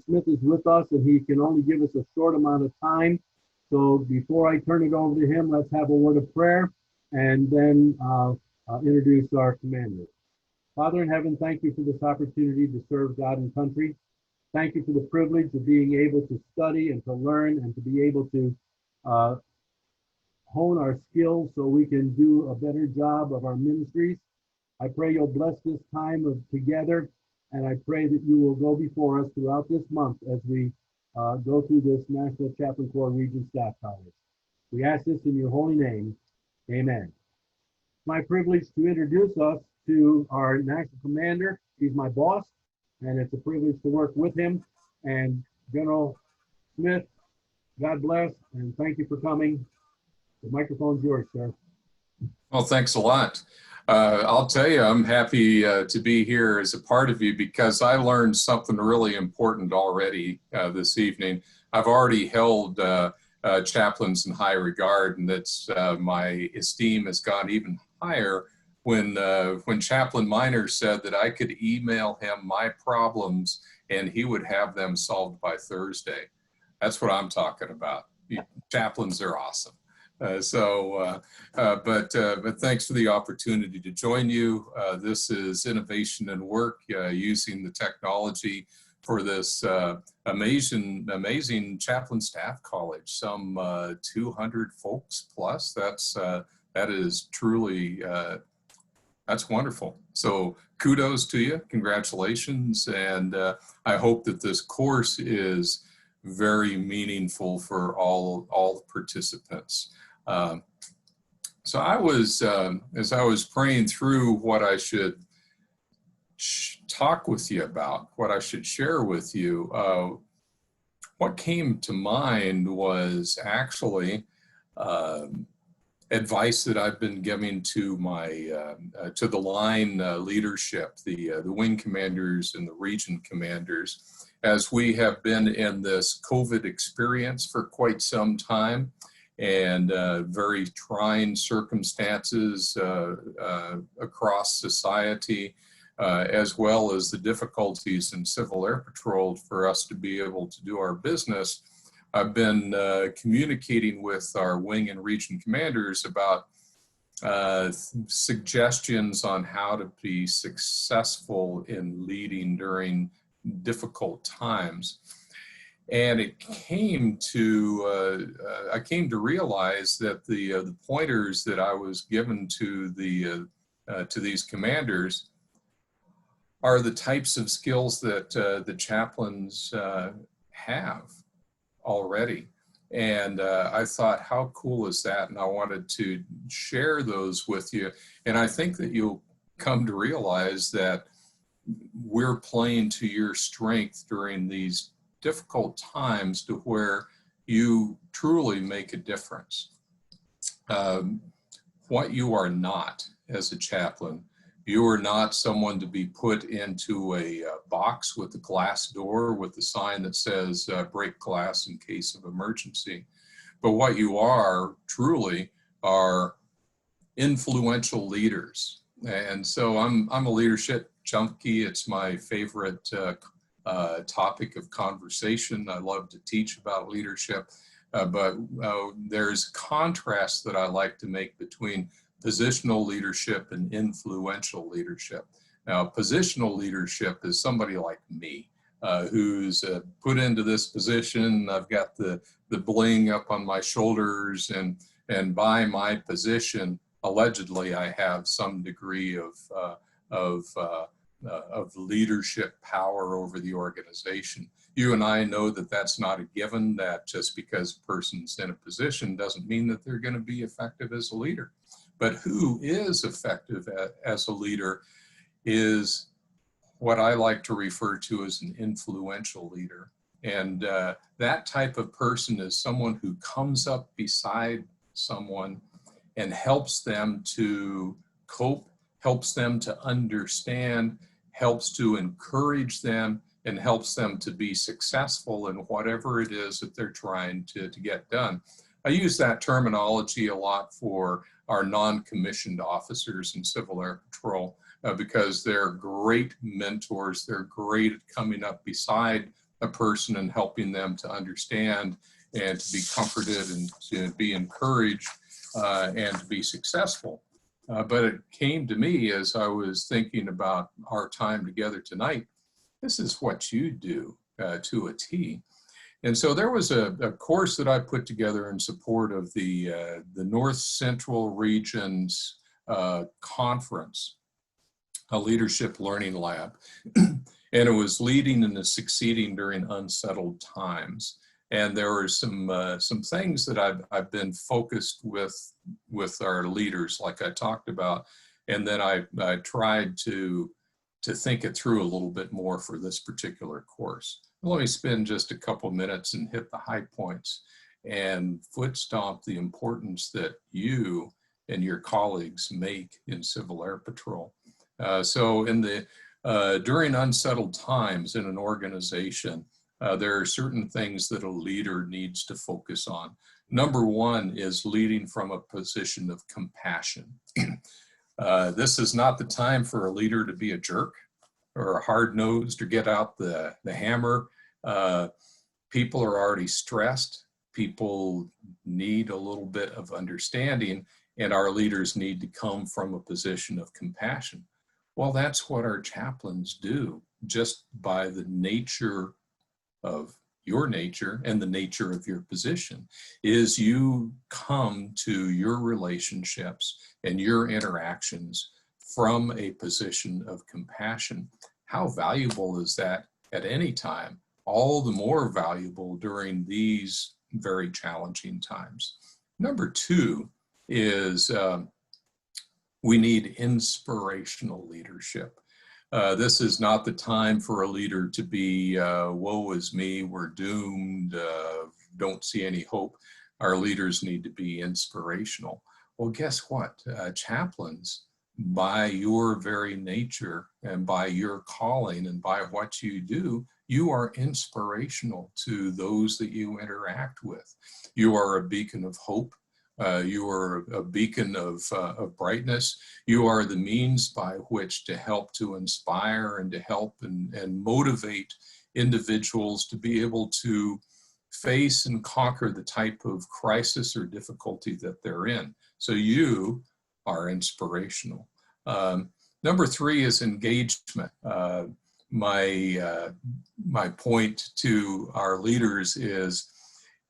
Smith is with us, and he can only give us a short amount of time. So before I turn it over to him, let's have a word of prayer and then introduce our commander. Father in heaven, thank you for this opportunity to serve God and country. Thank you for the privilege of being able to study and to learn and to be able to uh, hone our skills so we can do a better job of our ministries. I pray you'll bless this time of together, and I pray that you will go before us throughout this month as we go through this National Chaplain Corps Region Staff College. We ask this in your holy name. Amen. It's my privilege to introduce us to our National Commander. He's my boss, and it's a privilege to work with him. And General Smith, God bless, and thank you for coming. The microphone's yours, sir. Well, thanks a lot. I'll tell you, I'm happy to be here as a part of you because I learned something really important already this evening. I've already held chaplains in high regard, and that's my esteem has gone even higher when Chaplain Miner said that I could email him my problems and he would have them solved by Thursday. That's what I'm talking about. Chaplains are awesome. But thanks for the opportunity to join you. This is Innovation and Work using the technology for this amazing Chaplain Staff College. Some 200 folks plus. That is truly that's wonderful. So kudos to you, congratulations, and I hope that this course is very meaningful for all participants. So I was, as I was praying through what I should talk with you about, what I should share with you, what came to mind was actually advice that I've been giving to my to the line leadership, the wing commanders and the region commanders, as we have been in this COVID experience for quite some time, and very trying circumstances across society, as well as the difficulties in Civil Air Patrol for us to be able to do our business. I've been communicating with our wing and region commanders about suggestions on how to be successful in leading during difficult times. And it came to, I came to realize that the pointers that I was given to these commanders are the types of skills that the chaplains have already. And I thought, how cool is that? And I wanted to share those with you. And I think that you'll come to realize that we're playing to your strength during these difficult times to where you truly make a difference. What you are not as a chaplain, you are not someone to be put into a box with a glass door with a sign that says break glass in case of emergency. But what you are truly are influential leaders. And so I'm a leadership junkie. It's my favorite topic of conversation. I love to teach about leadership, but there's contrast that I like to make between positional leadership and influential leadership. Now, positional leadership is somebody like me, who's put into this position. I've got the bling up on my shoulders, and by my position, allegedly, I have some degree of leadership power over the organization. You and I know that that's not a given, that just because a person's in a position doesn't mean that they're going to be effective as a leader. But who is effective as a leader is what I like to refer to as an influential leader. And that type of person is someone who comes up beside someone and helps them to cope, helps them to understand, helps to encourage them, and helps them to be successful in whatever it is that they're trying to get done. I use that terminology a lot for our non-commissioned officers in Civil Air Patrol because they're great mentors. They're great at coming up beside a person and helping them to understand and to be comforted and to be encouraged and to be successful. But it came to me as I was thinking about our time together tonight, this is what you do to a T. And so there was a course that I put together in support of the North Central Region's conference, a leadership learning lab. And it was leading and succeeding during unsettled times. And there were some things that I've been focused with our leaders, like I talked about. And then I tried to think it through a little bit more for this particular course. Let me spend just a couple minutes and hit the high points and foot stomp the importance that you and your colleagues make in Civil Air Patrol. So during unsettled times in an organization, there are certain things that a leader needs to focus on. Number one is leading from a position of compassion. This is not the time for a leader to be a jerk or hard-nosed or get out the hammer. People are already stressed. People need a little bit of understanding, and our leaders need to come from a position of compassion. Well, that's what our chaplains do, just by the nature of your nature and the nature of your position, is you come to your relationships and your interactions from a position of compassion. How valuable is that at any time? All the more valuable during these very challenging times. Number two is we need inspirational leadership. This is not the time for a leader to be, woe is me, we're doomed, don't see any hope. Our leaders need to be inspirational. Well, guess what? Chaplains, by your very nature and by your calling and by what you do, you are inspirational to those that you interact with. You are a beacon of hope. You are a beacon of brightness. You are the means by which to help to inspire and to help and motivate individuals to be able to face and conquer the type of crisis or difficulty that they're in. So you are inspirational. Number three is engagement. My point to our leaders is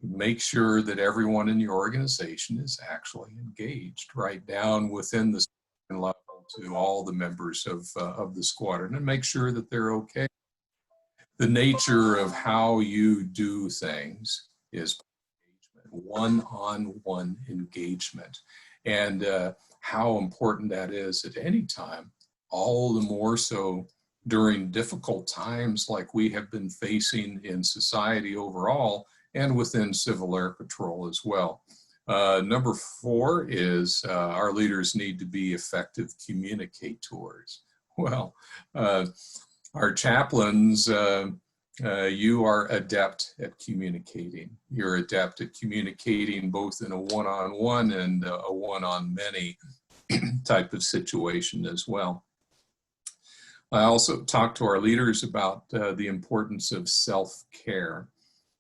make sure that everyone in your organization is actually engaged, right down within the level to all the members of the squadron, and make sure that they're okay. The nature of how you do things is one-on-one engagement, and how important that is at any time, all the more so during difficult times like we have been facing in society overall and within Civil Air Patrol as well. Number four is our leaders need to be effective communicators. Well, our chaplains, you are adept at communicating. You're adept at communicating both in a one-on-one and a one-on-many type of situation as well. I also talked to our leaders about the importance of self-care.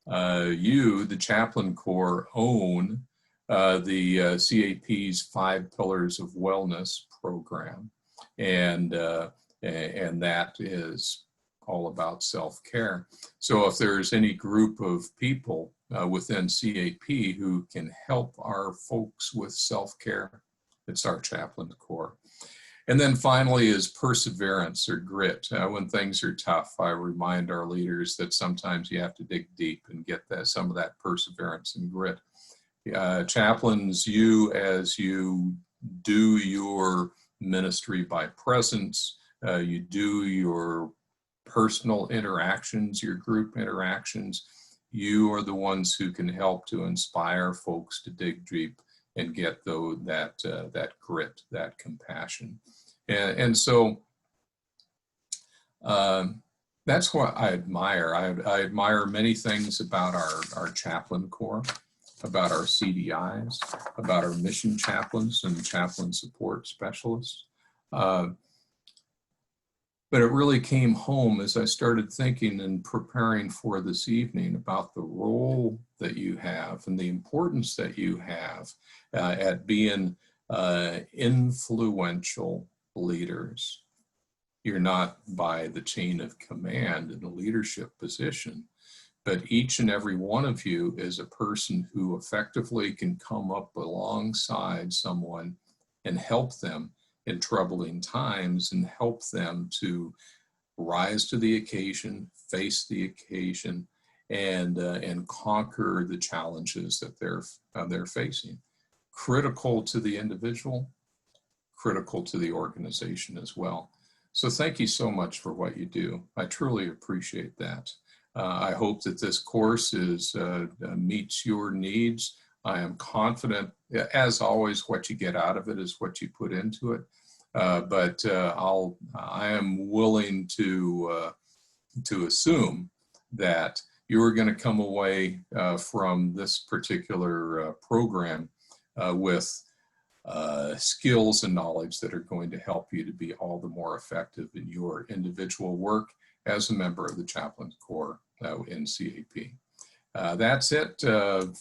You, the Chaplain Corps, own the CAP's 5 Pillars of Wellness program, and that is all about self-care. So if there's any group of people within CAP who can help our folks with self-care, it's our Chaplain Corps. And then finally is perseverance or grit. When things are tough, I remind our leaders that sometimes you have to dig deep and get some of that perseverance and grit. Chaplains, as you do your ministry by presence, you do your personal interactions, your group interactions, you are the ones who can help to inspire folks to dig deep and get that grit, that compassion. And so that's what I admire. I admire many things about our Chaplain Corps, about our CDIs, about our mission chaplains and chaplain support specialists. But it really came home as I started thinking and preparing for this evening about the role that you have and the importance that you have at being influential leaders. You're not by the chain of command in a leadership position, but each and every one of you is a person who effectively can come up alongside someone and help them in troubling times and help them to rise to the occasion, face the occasion, and conquer the challenges that they're facing. Critical to the individual, critical to the organization as well. So thank you so much for what you do. I truly appreciate that. I hope that this course meets your needs. I am confident, as always, what you get out of it is what you put into it. But I am willing to assume that you are going to come away from this particular program with skills and knowledge that are going to help you to be all the more effective in your individual work as a member of the Chaplain Corps in CAP. That's it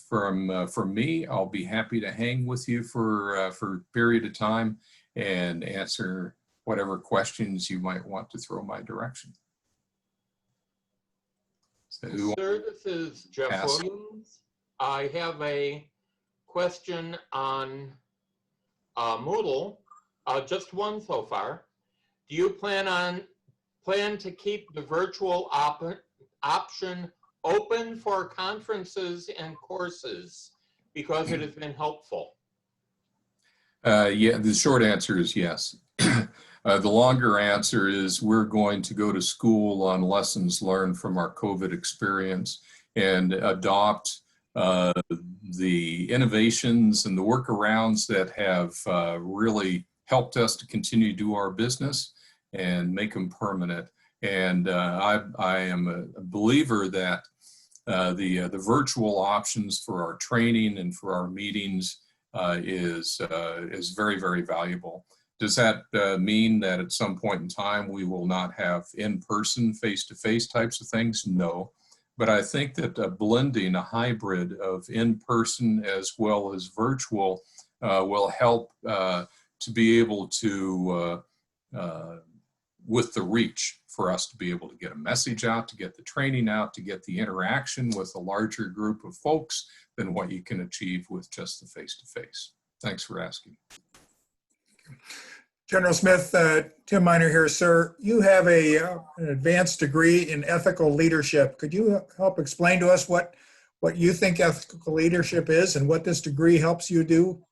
from me. I'll be happy to hang with you for a period of time and answer whatever questions you might want to throw my direction. So Sir, this is Jeff Williams. I have a question on Moodle, just one so far. Do you plan to keep the virtual option open for conferences and courses because it has been helpful? Yeah, the short answer is yes. The longer answer is we're going to go to school on lessons learned from our COVID experience and adopt the innovations and the workarounds that have really helped us to continue to do our business and make them permanent. And I am a believer that the virtual options for our training and for our meetings is very, very valuable. Does that mean that at some point in time we will not have in-person, face-to-face types of things? No. But I think that blending a hybrid of in-person as well as virtual will help to be able to, with the reach, for us to be able to get a message out, to get the training out, to get the interaction with a larger group of folks than what you can achieve with just the face-to-face. Thanks for asking. General Smith, Tim Miner here, sir. You have an advanced degree in ethical leadership. Could you help explain to us what you think ethical leadership is and what this degree helps you do?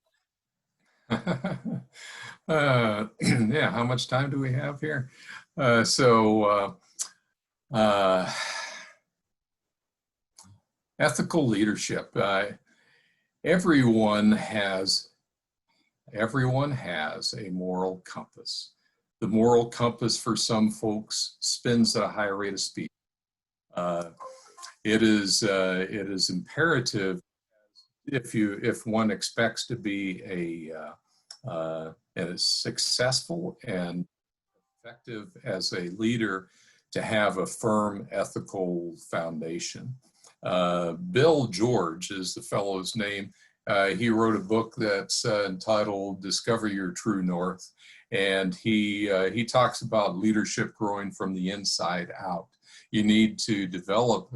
Yeah, how much time do we have here? Ethical leadership. Everyone has a moral compass. The moral compass for some folks spins at a higher rate of speed. It is imperative if one expects to be a successful and effective as a leader, to have a firm ethical foundation. Bill George is the fellow's name. He wrote a book that's entitled Discover Your True North, and he talks about leadership growing from the inside out. You need to develop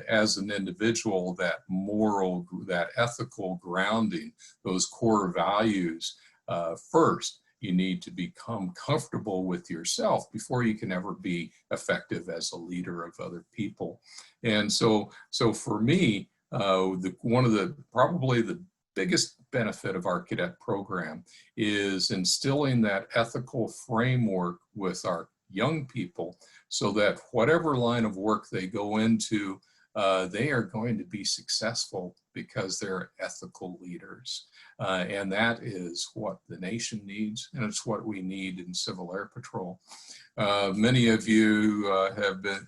as an individual that moral, that ethical grounding, those core values first. You need to become comfortable with yourself before you can ever be effective as a leader of other people. And so for me, probably the biggest benefit of our cadet program is instilling that ethical framework with our young people, so that whatever line of work they go into, they are going to be successful because they're ethical leaders. And that is what the nation needs, and it's what we need in Civil Air Patrol. Many of you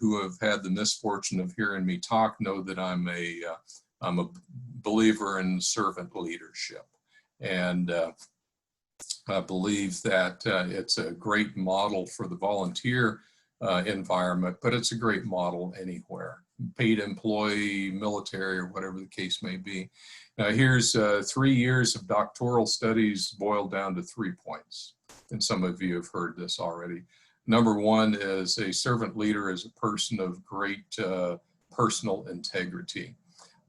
who have had the misfortune of hearing me talk know that I'm a believer in servant leadership. And believe that it's a great model for the volunteer environment, but it's a great model anywhere. Paid employee, military, or whatever the case may be. Now here's 3 years of doctoral studies boiled down to 3 points. And some of you have heard this already. Number one is a servant leader is a person of great personal integrity.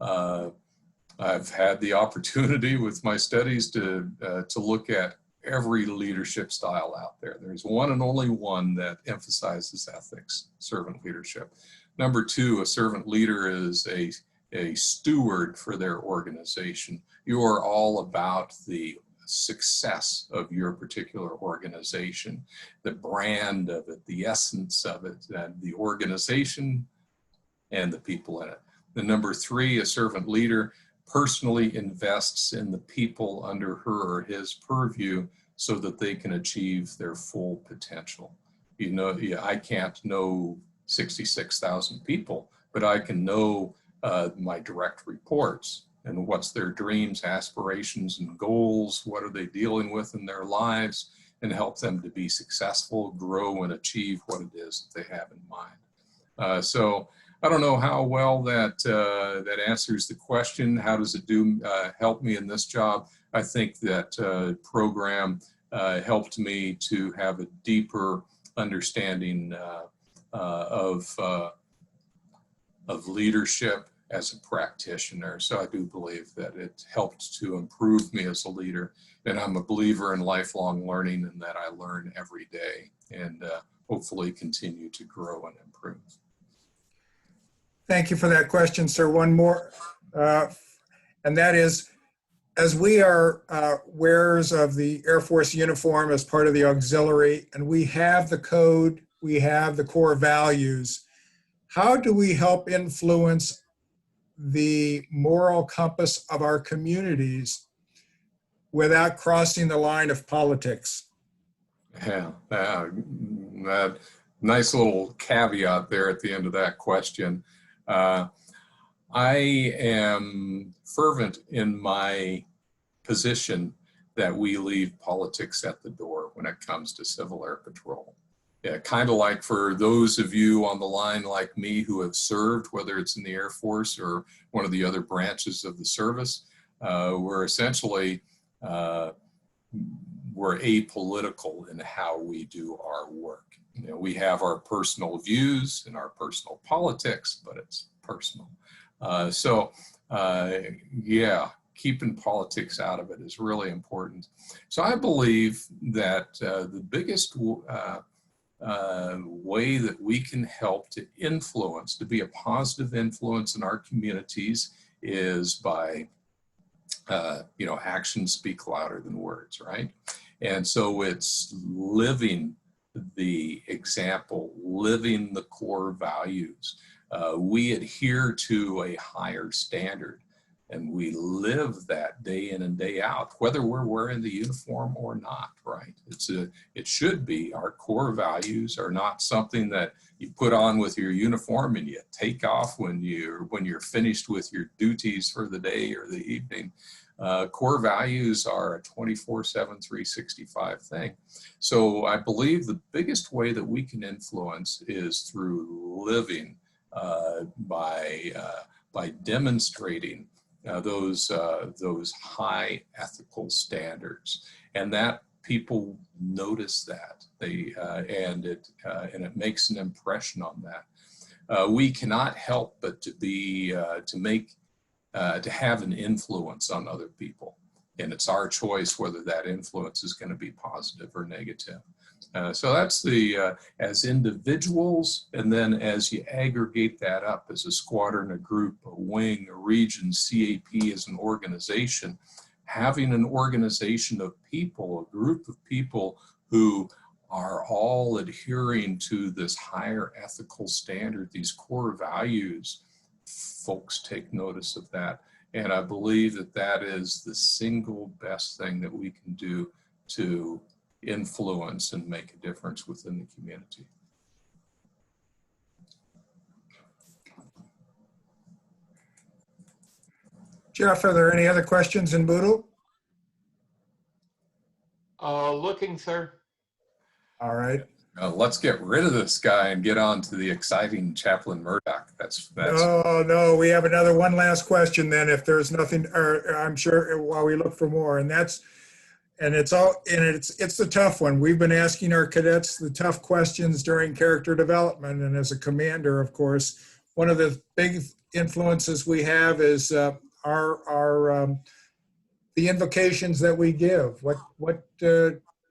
I've had the opportunity with my studies to look at every leadership style out there. There's one and only one that emphasizes ethics, servant leadership. Number two, a servant leader is a steward for their organization. You are all about the success of your particular organization, the brand of it, the essence of it, and the organization and the people in it. The number three, a servant leader personally invests in the people under her or his purview so that they can achieve their full potential. You know, I can't know 66,000 people, but I can know my direct reports and what's their dreams, aspirations, and goals, what are they dealing with in their lives, and help them to be successful, grow, and achieve what it is that they have in mind. So I don't know how well that answers the question. How does it help me in this job? I think that program helped me to have a deeper understanding of leadership as a practitioner. So I do believe that it helped to improve me as a leader. And I'm a believer in lifelong learning and that I learn every day and hopefully continue to grow and improve. Thank you for that question, sir. One more, and that is, as we are wearers of the Air Force uniform as part of the auxiliary, and we have the code, we have the core values, how do we help influence the moral compass of our communities without crossing the line of politics? Yeah, nice little caveat there at the end of that question. I am fervent in my position that we leave politics at the door when it comes to Civil Air Patrol. Yeah, kind of like for those of you on the line like me who have served, whether it's in the Air Force or one of the other branches of the service, we're essentially, we're apolitical in how we do our work. You know, we have our personal views and our personal politics, but it's personal. Yeah, keeping politics out of it is really important. So I believe that the biggest way that we can help to influence, to be a positive influence in our communities is by, you know, actions speak louder than words, right? And so it's living the example, living the core values. We adhere to a higher standard and we live that day in and day out, whether we're wearing the uniform or not, right? It should be. Our core values are not something that you put on with your uniform and you take off when you're finished with your duties for the day or the evening. Core values are a 24/7, 365 thing. So I believe the biggest way that we can influence is through living by demonstrating those high ethical standards, and that people notice that and it makes an impression on that. We cannot help but to have an influence on other people, and it's our choice whether that influence is going to be positive or negative. So that's as individuals, and then as you aggregate that up as a squadron, a group, a wing, a region, CAP as an organization, having an organization of people, a group of people who are all adhering to this higher ethical standard, these core values, folks take notice of that. And I believe that that is the single best thing that we can do to influence and make a difference within the community. Jeff, are there any other questions in Moodle? looking, sir. All right. Let's get rid of this guy and get on to the exciting Chaplain Murdoch. That's No, we have one last question then, if there's nothing, or I'm sure while we look for more, and it's the tough one. We've been asking our cadets the tough questions during character development, and as a commander, of course, one of the big influences we have is the invocations that we give. What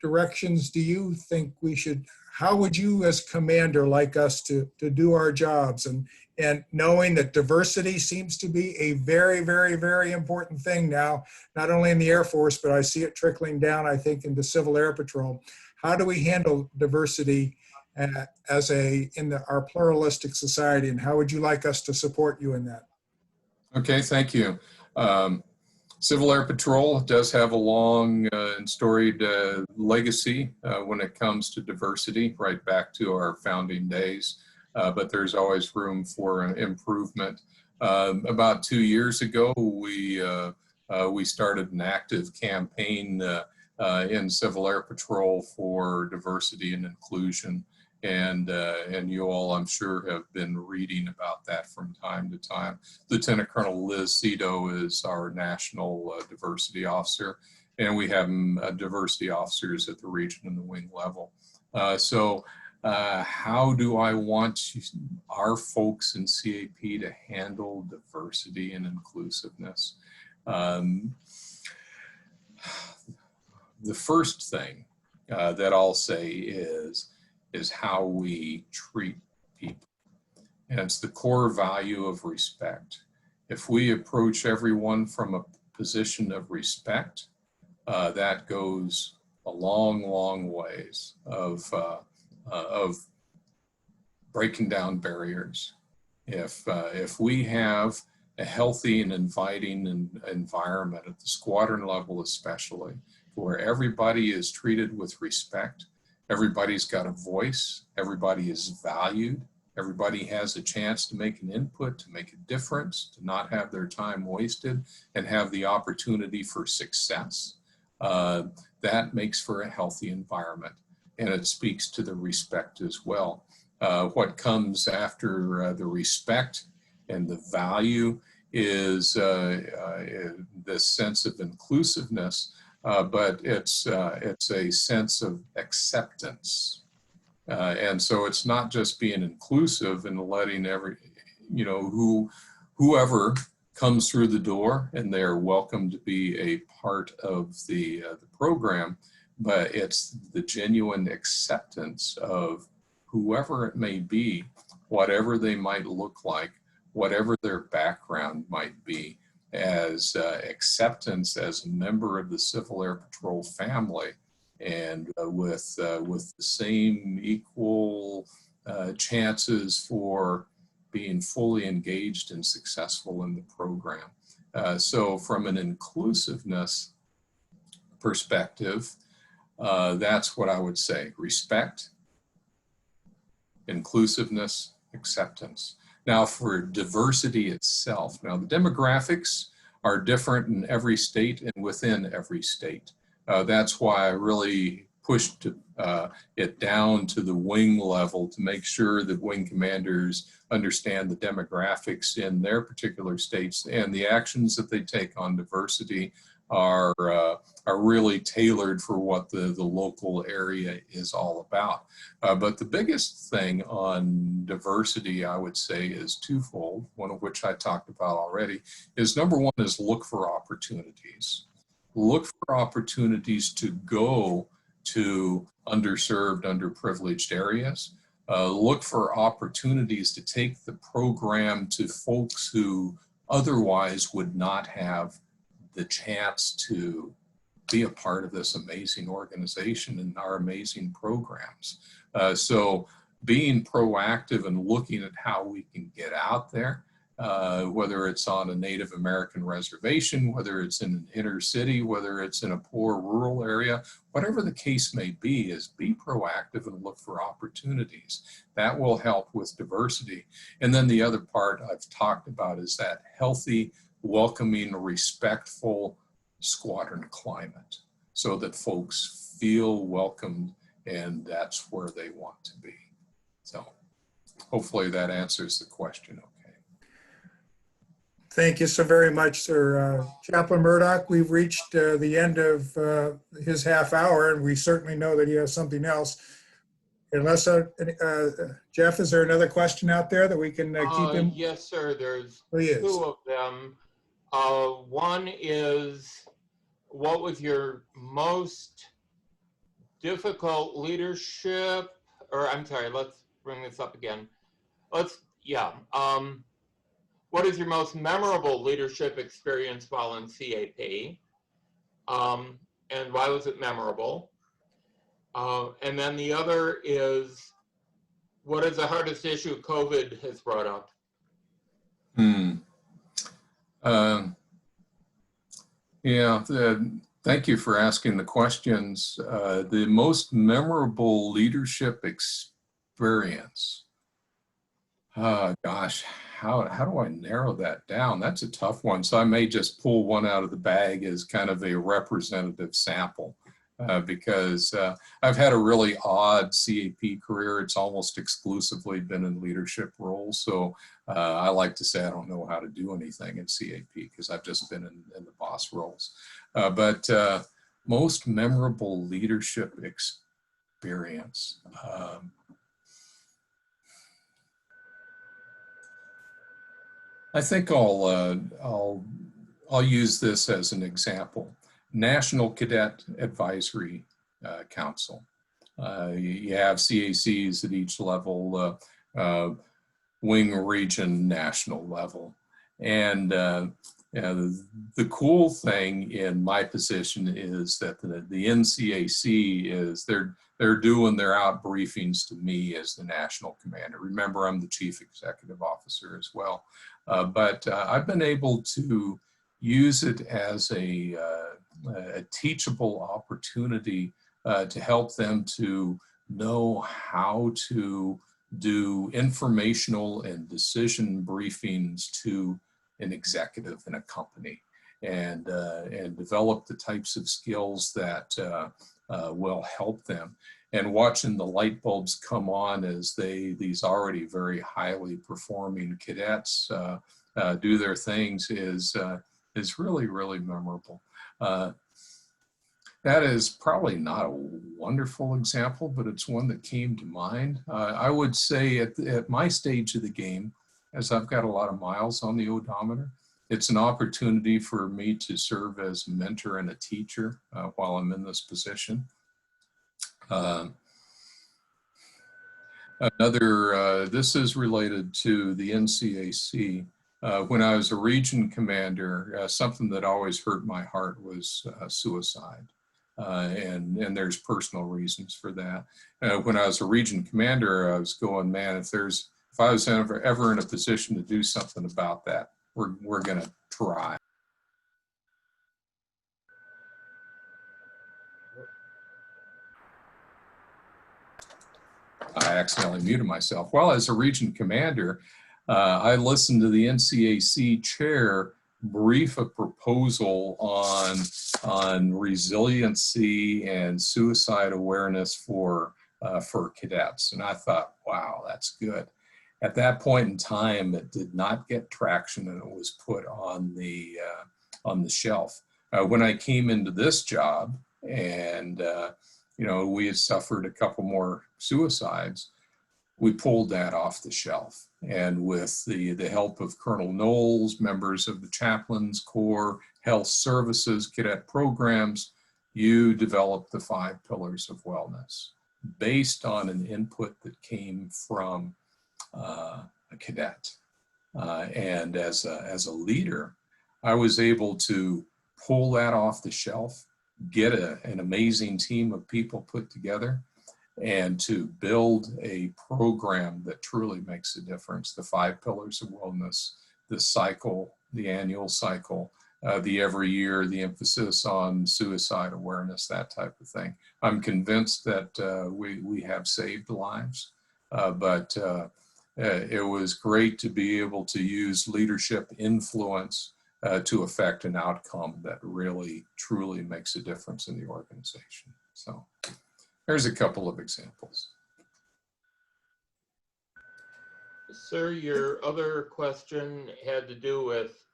directions do you think we should? How would you, as commander, like us to do our jobs? And knowing that diversity seems to be a very, very, very important thing now, not only in the Air Force, but I see it trickling down, I think, into Civil Air Patrol. How do we handle diversity our pluralistic society, and how would you like us to support you in that? Okay, thank you. Civil Air Patrol does have a long and storied legacy when it comes to diversity, right back to our founding days, but there's always room for improvement. About 2 years ago, we started an active campaign in Civil Air Patrol for diversity and inclusion. And you all, I'm sure, have been reading about that from time to time. Lieutenant Colonel Liz Cito is our national diversity officer, and we have diversity officers at the region and the wing level. So how do I want our folks in CAP to handle diversity and inclusiveness? The first thing that I'll say is how we treat people. And it's the core value of respect. If we approach everyone from a position of respect, that goes a long, long ways of breaking down barriers. If we have a healthy and inviting environment at the squadron level especially, where everybody is treated with respect, everybody's got a voice, everybody is valued, everybody has a chance to make an input, to make a difference, to not have their time wasted, and have the opportunity for success. That makes for a healthy environment, and it speaks to the respect as well. What comes after the respect and the value is this sense of inclusiveness, but it's a sense of acceptance. And so it's not just being inclusive and letting whoever comes through the door and they're welcome to be a part of the program, but it's the genuine acceptance of whoever it may be, whatever they might look like, whatever their background might be, as acceptance as a member of the Civil Air Patrol family, and with the same equal chances for being fully engaged and successful in the program. So from an inclusiveness perspective, that's what I would say: respect, inclusiveness, acceptance. Now for diversity itself, now the demographics are different in every state and within every state. That's why I really pushed it down to the wing level to make sure that wing commanders understand the demographics in their particular states, and the actions that they take on diversity are really tailored for what the local area is all about. But the biggest thing on diversity, I would say, is twofold, one of which I talked about already, is number one is look for opportunities. Look for opportunities to go to underserved, underprivileged areas. Look for opportunities to take the program to folks who otherwise would not have the chance to be a part of this amazing organization and our amazing programs. So being proactive and looking at how we can get out there, whether it's on a Native American reservation, whether it's in an inner city, whether it's in a poor rural area, whatever the case may be, is be proactive and look for opportunities. That will help with diversity. And then the other part I've talked about is that healthy, welcoming, respectful squadron climate. so that folks feel welcomed and that's where they want to be. So hopefully that answers the question okay. Thank you so very much, sir. Chaplain Murdoch, we've reached the end of his half hour, and we certainly know that he has something else. Unless, Jeff, is there another question out there that we can keep him? Yes, sir. There's Please. two of them. One is, what was your most difficult leadership, or I'm sorry, let's bring this up again. What is your most memorable leadership experience while in CAP? And why was it memorable? And then the other is, what is the hardest issue COVID has brought up? Thank you for asking the questions. The most memorable leadership experience. Gosh, how do I narrow that down? That's a tough one. So I may just pull one out of the bag as kind of a representative sample. Because I've had a really odd CAP career. It's almost exclusively been in leadership roles. So I like to say I don't know how to do anything in CAP because I've just been in the boss roles. But most memorable leadership experience. I think I'll use this as an example. National Cadet Advisory Council. You have CACs at each level, wing, region, national level. And the cool thing in my position is that the NCAC is, they're doing their out briefings to me as the national commander. Remember, I'm the chief executive officer as well. But I've been able to use it as a teachable opportunity to help them to know how to do informational and decision briefings to an executive in a company and develop the types of skills that will help them. And watching the light bulbs come on as these already very highly performing cadets do their things is really, really memorable. That is probably not a wonderful example, but it's one that came to mind. I would say at my stage of the game, as I've got a lot of miles on the odometer, it's an opportunity for me to serve as a mentor and a teacher while I'm in this position. This is related to the NCAC. When I was a region commander, something that always hurt my heart was suicide. And there's personal reasons for that. When I was a region commander, I was going, man, if I was ever in a position to do something about that, we're gonna try. I accidentally muted myself. Well, as a region commander, I listened to the NCAC chair brief a proposal on resiliency and suicide awareness for cadets. And I thought, wow, that's good. At that point in time, it did not get traction and it was put on the shelf. When I came into this job and we had suffered a couple more suicides, we pulled that off the shelf. And with the help of Colonel Knowles, members of the Chaplains Corps, Health Services, cadet programs, you develop the 5 pillars of wellness based on an input that came from a cadet. And as a leader, I was able to pull that off the shelf, get an amazing team of people put together, and to build a program that truly makes a difference. The 5 pillars of wellness, the cycle, the annual cycle, the every year, the emphasis on suicide awareness, that type of thing. I'm convinced that we have saved lives, but it was great to be able to use leadership influence to affect an outcome that really, truly makes a difference in the organization. So there's a couple of examples. Sir, your other question had to do with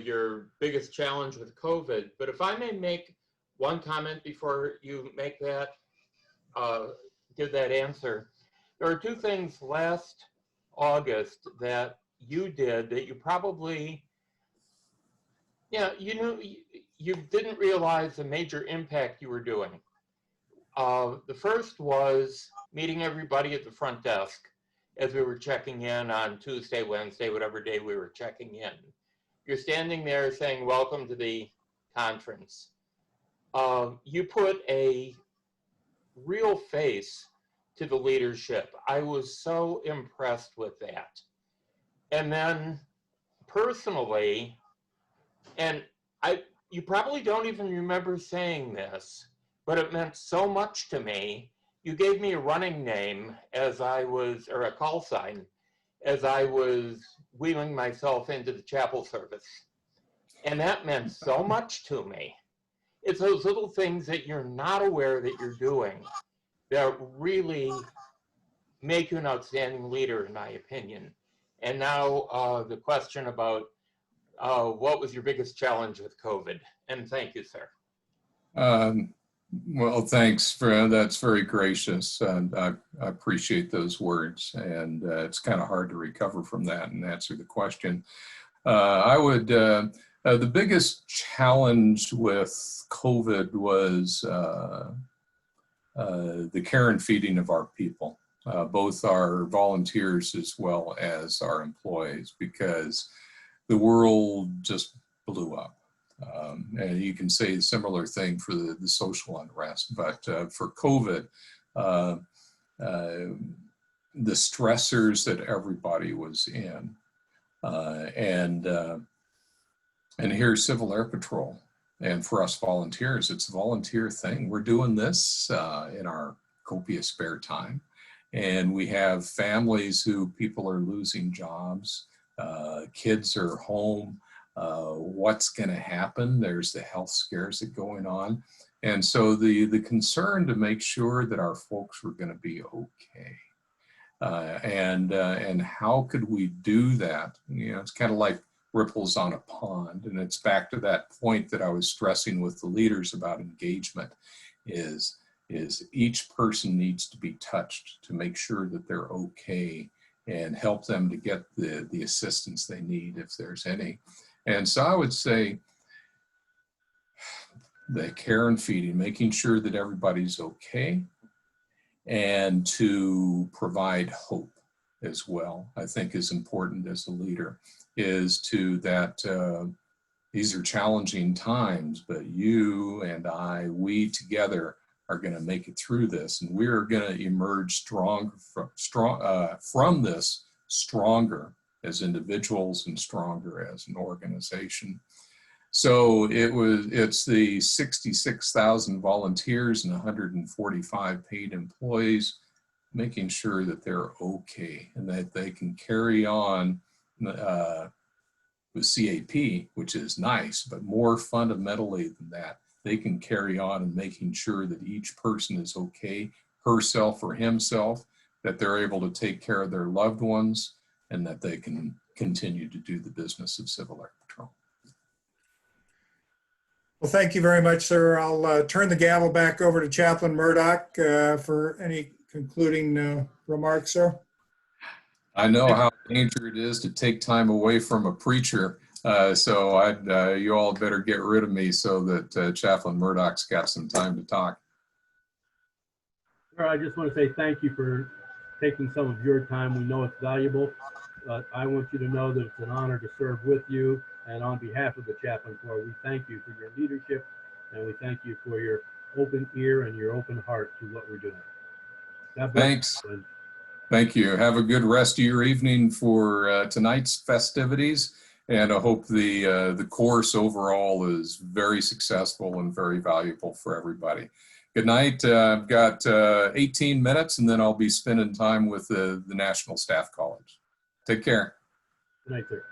your biggest challenge with COVID, but if I may make one comment before you make that, give that answer. There are two things last August that you did that you probably, you didn't realize the major impact you were doing. The first was meeting everybody at the front desk as we were checking in on Tuesday, Wednesday, whatever day we were checking in. You're standing there saying, welcome to the conference. You put a real face to the leadership. I was so impressed with that. And then personally, and you probably don't even remember saying this, but it meant so much to me. You gave me a running name as I was, or a call sign, as I was wheeling myself into the chapel service. And that meant so much to me. It's those little things that you're not aware that you're doing that really make you an outstanding leader, in my opinion. And now the question about what was your biggest challenge with COVID? And thank you, sir. Well, thanks for that's very gracious, and I appreciate those words. And it's kind of hard to recover from that and answer the question. I would the biggest challenge with COVID was the care and feeding of our people, both our volunteers as well as our employees, because the world just blew up. And you can say a similar thing for the social unrest, but for COVID, the stressors that everybody was in, and here's Civil Air Patrol. And for us volunteers, it's a volunteer thing. We're doing this in our copious spare time. And we have families who people are losing jobs, kids are home. What's going to happen? There's the health scares that going on. And so the concern to make sure that our folks were going to be okay. And how could we do that? You know, it's kind of like ripples on a pond. And it's back to that point that I was stressing with the leaders about engagement is each person needs to be touched to make sure that they're okay and help them to get the assistance they need if there's any. And so I would say the care and feeding, making sure that everybody's okay, and to provide hope as well, I think is important as a leader, is to that these are challenging times, but you and I, we together are going to make it through this, and we're going to emerge strong from this stronger as individuals and stronger as an organization. So it's the 66,000 volunteers and 145 paid employees, making sure that they're okay and that they can carry on with CAP, which is nice, but more fundamentally than that, they can carry on and making sure that each person is okay, herself or himself, that they're able to take care of their loved ones, and that they can continue to do the business of Civil Air Patrol. Well, thank you very much, sir. I'll turn the gavel back over to Chaplain Murdoch for any concluding remarks, sir. I know how dangerous it is to take time away from a preacher, so you all better get rid of me so that Chaplain Murdoch's got some time to talk. Sir, I just want to say thank you for taking some of your time. We know it's valuable. I want you to know that it's an honor to serve with you. And on behalf of the Chaplain Corps, we thank you for your leadership, and we thank you for your open ear and your open heart to what we're doing. God bless. Thanks. Thank you. Have a good rest of your evening for tonight's festivities, and I hope the course overall is very successful and very valuable for everybody. Good night. I've got 18 minutes, and then I'll be spending time with the National Staff College. Take care. Good night, sir.